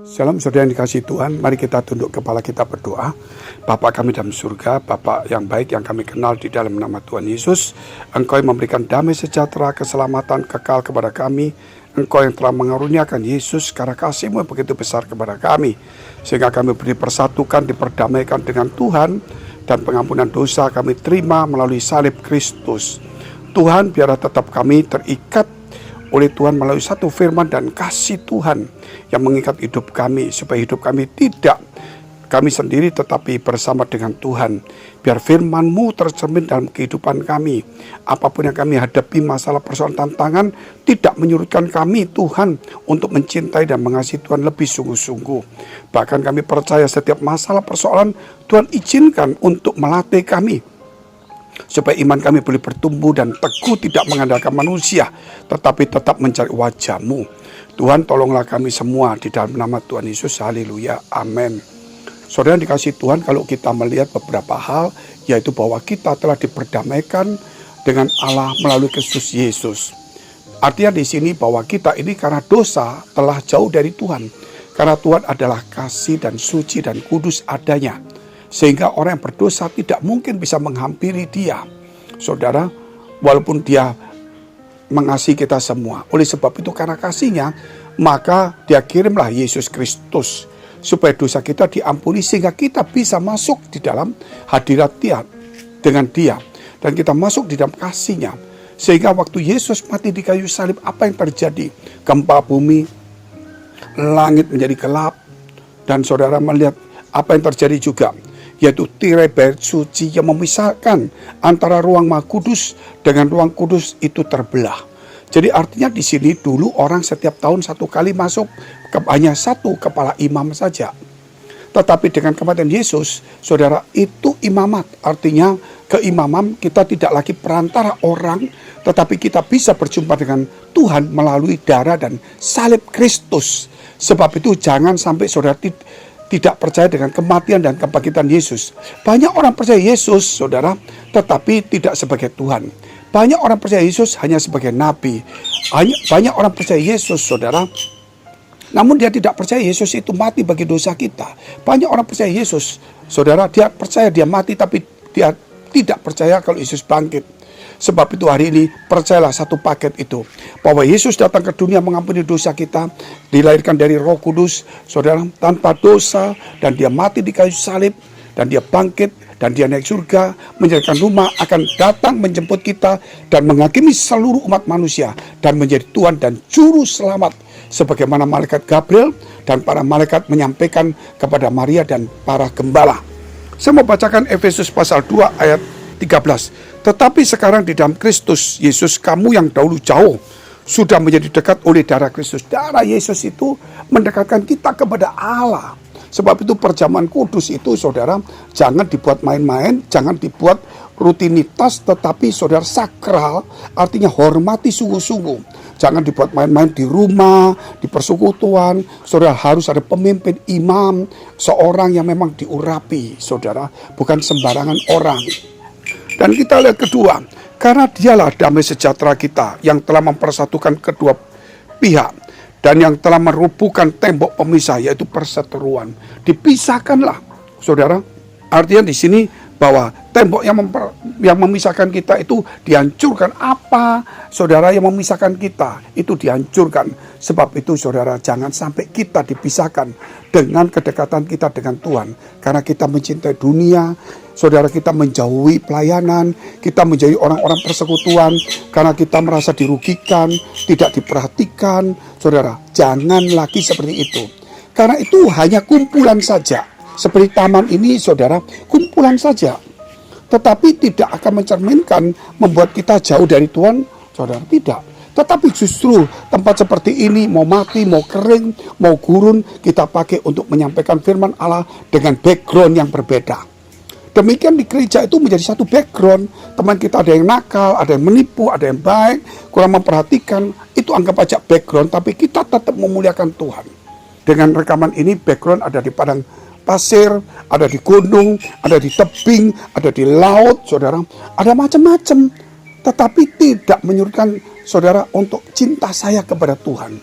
Salam saudara yang dikasihi Tuhan, mari kita tunduk kepala kita berdoa. Bapa kami dalam surga, Bapa yang baik yang kami kenal di dalam nama Tuhan Yesus, Engkau yang memberikan damai sejahtera, keselamatan kekal kepada kami. Engkau yang telah mengaruniakan Yesus karena kasih-Mu yang begitu besar kepada kami, sehingga kami dipersatukan, diperdamaikan dengan Tuhan, dan pengampunan dosa kami terima melalui salib Kristus. Tuhan, biarlah tetap kami terikat oleh Tuhan melalui satu firman dan kasih Tuhan yang mengikat hidup kami, supaya hidup kami tidak kami sendiri tetapi bersama dengan Tuhan. Biar firman-Mu tercermin dalam kehidupan kami. Apapun yang kami hadapi, masalah, persoalan, tantangan, tidak menyurutkan kami Tuhan untuk mencintai dan mengasihi Tuhan lebih sungguh-sungguh. Bahkan kami percaya setiap masalah, persoalan Tuhan izinkan untuk melatih kami, supaya iman kami boleh bertumbuh dan teguh, tidak mengandalkan manusia, tetapi tetap mencari wajah-Mu. Tuhan, tolonglah kami semua di dalam nama Tuhan Yesus. Haleluya, amin. Saudara yang dikasihi Tuhan, kalau kita melihat beberapa hal, yaitu bahwa kita telah diperdamaikan dengan Allah melalui Kristus Yesus. Artinya di sini bahwa kita ini karena dosa telah jauh dari Tuhan, karena Tuhan adalah kasih dan suci dan kudus adanya, sehingga orang yang berdosa tidak mungkin bisa menghampiri Dia. Saudara, walaupun Dia mengasihi kita semua, oleh sebab itu karena kasih-Nya, maka Dia kirimlah Yesus Kristus, supaya dosa kita diampuni, sehingga kita bisa masuk di dalam hadirat Dia dengan Dia, dan kita masuk di dalam kasih-Nya. Sehingga waktu Yesus mati di kayu salib, apa yang terjadi? Gempa bumi, langit menjadi gelap, dan saudara melihat apa yang terjadi juga, yaitu tirai bait suci yang memisahkan antara ruang Maha Kudus dengan ruang kudus itu terbelah. Jadi artinya di sini dulu orang setiap tahun satu kali masuk, hanya satu kepala imam saja. Tetapi dengan kematian Yesus, saudara, itu imamat. Artinya keimaman kita tidak lagi perantara orang, tetapi kita bisa berjumpa dengan Tuhan melalui darah dan salib Kristus. Sebab itu jangan sampai saudara tidak percaya dengan kematian dan kebangkitan Yesus. Banyak orang percaya Yesus, saudara, tetapi tidak sebagai Tuhan. Banyak orang percaya Yesus hanya sebagai nabi. Banyak orang percaya Yesus, saudara, namun dia tidak percaya Yesus itu mati bagi dosa kita. Banyak orang percaya Yesus, saudara, dia percaya dia mati, tapi dia tidak percaya kalau Yesus bangkit. Sebab itu hari ini percayalah satu paket itu, bahwa Yesus datang ke dunia mengampuni dosa kita, dilahirkan dari Roh Kudus, saudara, tanpa dosa, dan dia mati di kayu salib, dan dia bangkit, dan dia naik surga, menjadikan rumah, akan datang menjemput kita dan menghakimi seluruh umat manusia, dan menjadi Tuhan dan Juru Selamat, sebagaimana malaikat Gabriel dan para malaikat menyampaikan kepada Maria dan para gembala. Saya mau bacakan Efesus pasal 2 ayat 13. Tetapi sekarang di dalam Kristus Yesus, kamu yang dahulu jauh sudah menjadi dekat oleh darah Kristus. Darah Yesus itu mendekatkan kita kepada Allah. Sebab itu perjamuan kudus itu, saudara, jangan dibuat main-main, jangan dibuat rutinitas, tetapi saudara sakral, artinya hormati sungguh-sungguh. Jangan dibuat main-main di rumah, di persekutuan. Saudara, harus ada pemimpin, imam, seorang yang memang diurapi, saudara, bukan sembarangan orang. Dan kita lihat kedua, karena dialah damai sejahtera kita yang telah mempersatukan kedua pihak, dan yang telah merubuhkan tembok pemisah, yaitu perseteruan. Dipisahkanlah, saudara. Artinya di sini bahwa tembok yang memisahkan kita itu dihancurkan. Apa, saudara, yang memisahkan kita itu dihancurkan. Sebab itu, saudara, jangan sampai kita dipisahkan dengan kedekatan kita dengan Tuhan. Karena kita mencintai dunia, saudara, kita menjauhi pelayanan, kita menjauhi orang-orang persekutuan, karena kita merasa dirugikan, tidak diperhatikan. Saudara, jangan lagi seperti itu. Karena itu hanya kumpulan saja. Seperti taman ini, saudara, kumpulan saja. Tetapi tidak akan mencerminkan membuat kita jauh dari Tuhan, saudara, tidak. Tetapi justru tempat seperti ini, mau mati, mau kering, mau gurun, kita pakai untuk menyampaikan firman Allah dengan background yang berbeda. Demikian di gereja itu menjadi satu background. Teman kita ada yang nakal, ada yang menipu, ada yang baik, kurang memperhatikan. Itu anggap aja background, tapi kita tetap memuliakan Tuhan. Dengan rekaman ini, background ada di padang pasir, ada di gunung, ada di tebing, ada di laut, saudara. Ada macam-macam. Tetapi tidak menyurutkan saudara untuk cinta saya kepada Tuhan.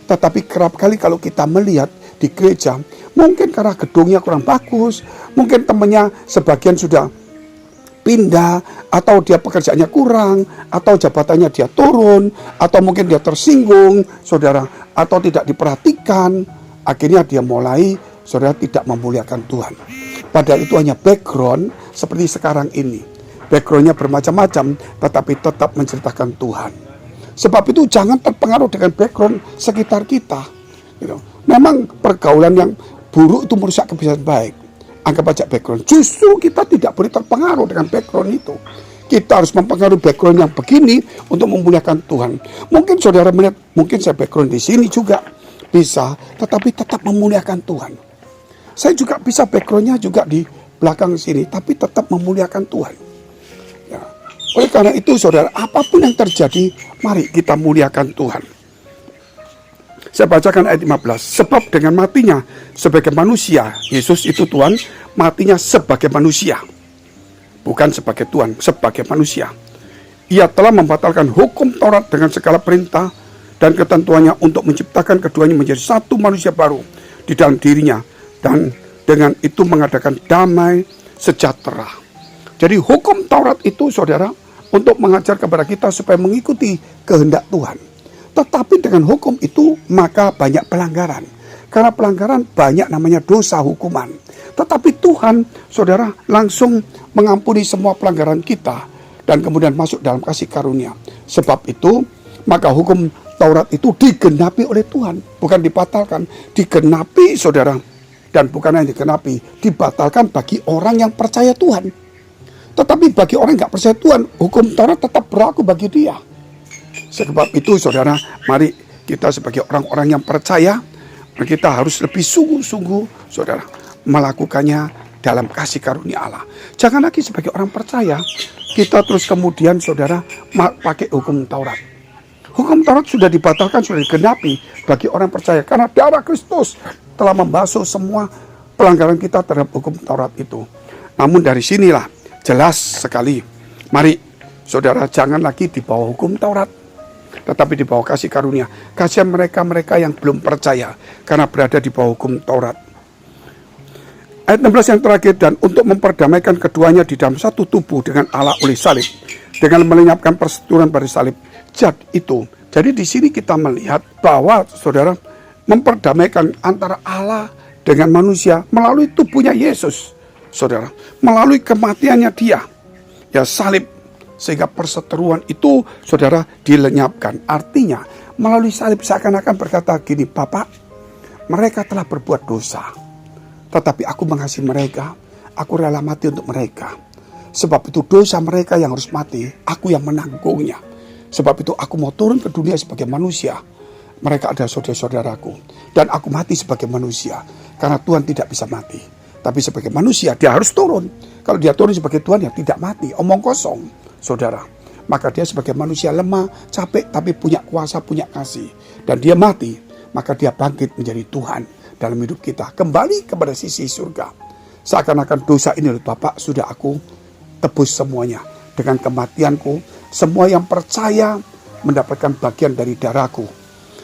Tetapi kerap kali kalau kita melihat di gereja, mungkin karena gedungnya kurang bagus, mungkin temannya sebagian sudah pindah, atau dia pekerjaannya kurang, atau jabatannya dia turun, atau mungkin dia tersinggung, saudara, atau tidak diperhatikan. Akhirnya dia mulai, saudara, tidak memuliakan Tuhan. Padahal itu hanya background seperti sekarang ini. Backgroundnya bermacam-macam, tetapi tetap menceritakan Tuhan. Sebab itu jangan terpengaruh dengan background sekitar kita. Memang pergaulan yang buruk itu merusak kebiasaan baik. Anggap aja background. Justru kita tidak boleh terpengaruh dengan background itu. Kita harus mempengaruhi background yang begini untuk memuliakan Tuhan. Mungkin saudara melihat, mungkin saya background di sini juga bisa, tetapi tetap memuliakan Tuhan. Saya juga bisa backgroundnya juga di belakang sini, tapi tetap memuliakan Tuhan. Ya. Oleh karena itu saudara, apapun yang terjadi, mari kita muliakan Tuhan. Saya bacakan ayat 15. Sebab dengan matinya sebagai manusia, Yesus itu Tuhan, matinya sebagai manusia. Bukan sebagai Tuhan, sebagai manusia. Ia telah membatalkan hukum Taurat dengan segala perintah dan ketentuannya untuk menciptakan keduanya menjadi satu manusia baru di dalam dirinya. Dan dengan itu mengadakan damai sejahtera. Jadi hukum Taurat itu saudara, untuk mengajar kepada kita supaya mengikuti kehendak Tuhan. Tetapi dengan hukum itu maka banyak pelanggaran. Karena pelanggaran banyak namanya dosa hukuman. Tetapi Tuhan, saudara, langsung mengampuni semua pelanggaran kita. Dan kemudian masuk dalam kasih karunia. Sebab itu, maka hukum Taurat itu digenapi oleh Tuhan. Bukan dibatalkan, digenapi saudara. Dan bukan hanya digenapi, dibatalkan bagi orang yang percaya Tuhan. Tetapi bagi orang yang tidak percaya Tuhan, hukum Taurat tetap berlaku bagi dia. Sebab itu saudara, mari kita sebagai orang-orang yang percaya, kita harus lebih sungguh-sungguh saudara melakukannya dalam kasih karunia Allah. Jangan lagi sebagai orang percaya kita terus kemudian saudara pakai hukum Taurat. Hukum Taurat sudah dibatalkan, sudah digenapi bagi orang percaya, karena darah Kristus telah membasuh semua pelanggaran kita terhadap hukum Taurat itu. Namun dari sinilah jelas sekali, mari saudara jangan lagi di bawah hukum Taurat, tetapi di bawah kasih karunia. Kasihan mereka-mereka yang belum percaya karena berada di bawah hukum Taurat. Ayat 16 yang terakhir, dan untuk memperdamaikan keduanya di dalam satu tubuh dengan Allah oleh salib, dengan melenyapkan perseteruan pada salib. Jadi di sini kita melihat bahwa saudara memperdamaikan antara Allah dengan manusia melalui tubuhnya Yesus, saudara, melalui kematiannya dia, ya salib, sehingga perseteruan itu saudara dilenyapkan. Artinya melalui salib seakan-akan berkata gini, Bapak, mereka telah berbuat dosa, tetapi aku mengasihi mereka, aku rela mati untuk mereka. Sebab itu dosa mereka yang harus mati, aku yang menanggungnya. Sebab itu aku mau turun ke dunia sebagai manusia. Mereka adalah saudara-saudaraku, dan aku mati sebagai manusia, karena Tuhan tidak bisa mati. Tapi sebagai manusia dia harus turun. Kalau dia turun sebagai Tuhan, ya tidak mati, omong kosong, saudara. Maka dia sebagai manusia lemah, capek, tapi punya kuasa, punya kasih. Dan dia mati, maka dia bangkit menjadi Tuhan dalam hidup kita, kembali kepada sisi surga. Seakan-akan dosa ini oleh Bapak sudah aku tebus semuanya dengan kematianku. Semua yang percaya mendapatkan bagian dari darahku.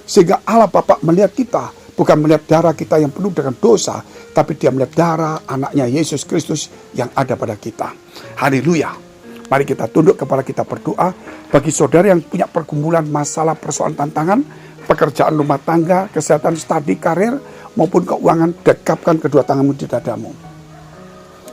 Sehingga Allah Bapa melihat kita, bukan melihat darah kita yang penuh dengan dosa, tapi dia melihat darah anaknya Yesus Kristus yang ada pada kita. Haleluya. Mari kita tunduk kepala kita berdoa. Bagi saudara yang punya pergumulan masalah, persoalan, tantangan, pekerjaan rumah tangga, kesehatan, studi, karir, maupun keuangan, dekapkan kedua tanganmu di dadamu.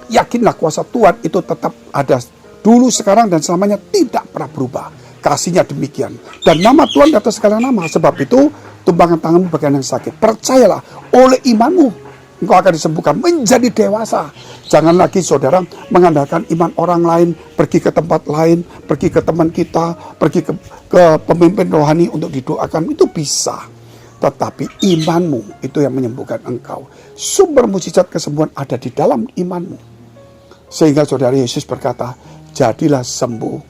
Yakinlah kuasa Tuhan itu tetap ada dulu, sekarang, dan selamanya, tidak pernah berubah. Kasihnya demikian. Dan nama Tuhan di atas segala nama. Sebab itu, tumbangkan tanganmu bagian yang sakit. Percayalah, oleh imanmu engkau akan disembuhkan menjadi dewasa. Jangan lagi saudara mengandalkan iman orang lain, pergi ke tempat lain, pergi ke teman kita, pergi ke pemimpin rohani untuk didoakan. Itu bisa. Tetapi imanmu itu yang menyembuhkan engkau. Sumber mujizat kesembuhan ada di dalam imanmu. Sehingga saudara Yesus berkata, jadilah sembuh.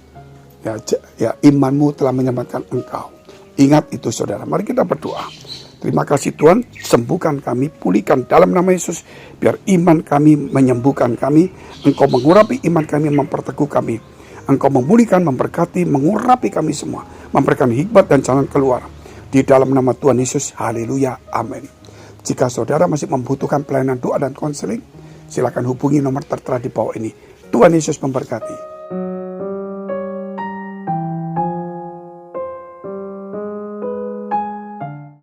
Ya, imanmu telah menyelamatkan engkau. Ingat itu saudara. Mari kita berdoa. Terima kasih Tuhan, sembuhkan kami, pulihkan dalam nama Yesus, biar iman kami menyembuhkan kami. Engkau mengurapi iman kami, memperteguh kami. Engkau memulihkan, memberkati, mengurapi kami semua, memberikan hikmat dan jalan keluar. Di dalam nama Tuhan Yesus, haleluya, amin. Jika saudara masih membutuhkan pelayanan doa dan konseling, silakan hubungi nomor tertera di bawah ini. Tuhan Yesus memberkati.